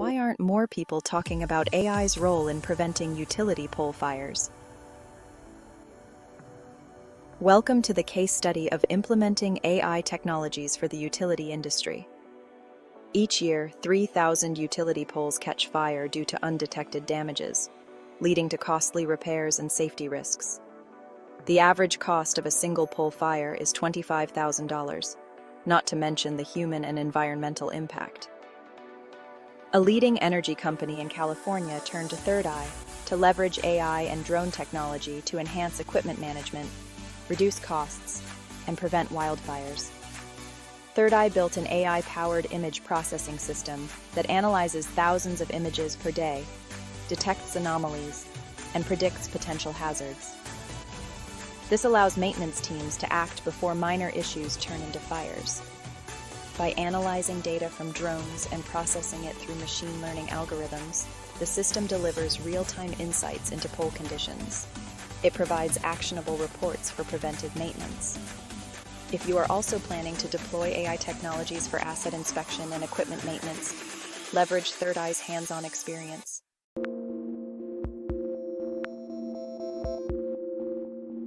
why aren't more people talking about AI's role in preventing utility pole fires? Welcome to the case study of implementing AI technologies for the utility industry. Each year, 3,000 utility poles catch fire due to undetected damages, leading to costly repairs and safety risks. The average cost of a single pole fire is $25,000, not to mention the human and environmental impact. A leading energy company in California turned to ThirdEye to leverage AI and drone technology to enhance equipment management, reduce costs, and prevent wildfires. ThirdEye built an AI-powered image processing system that analyzes thousands of images per day, detects anomalies, and predicts potential hazards. This allows maintenance teams to act before minor issues turn into fires. By analyzing data from drones and processing it through machine learning algorithms, the system delivers real-time insights into pole conditions. It provides actionable reports for preventive maintenance. If you are also planning to deploy AI technologies for asset inspection and equipment maintenance, leverage ThirdEye's hands-on experience.